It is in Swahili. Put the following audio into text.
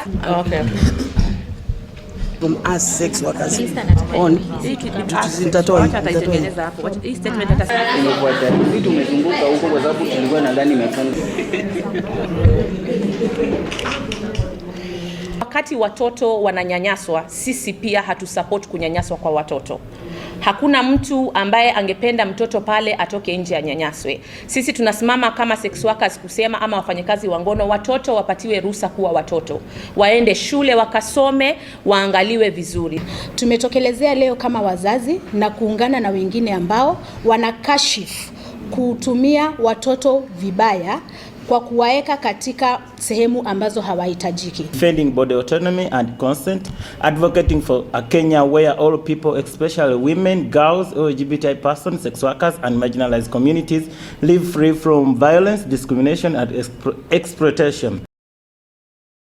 Okay. From us sex workers on tutatoa hii statement hata sisi tumezunguka huko kwa sababu tulikuwa nadhani imefungwa. Wakati watoto wananyanyaswa, sisi pia hatusupport kunyanyaswa kwa watoto. Hakuna mtu ambaye angependa mtoto pale atoke nje anyanyaswe. Sisi tunasimama kama sex workers kusema ama wafanyakazi wa ngono, watoto wapatiwe ruhusa kuwa watoto. Waende shule wakasome, waangaliwe vizuri. Tumetokelezea leo kama wazazi na kuungana na wengine ambao wanakashifu kutumia watoto vibaya kwa kuwaeka katika sehemu ambazo hawahitajiki. Defending body autonomy and consent, advocating for a Kenya where all people, especially women, girls, LGBTI persons, sex workers and marginalized communities live free from violence, discrimination and exploitation.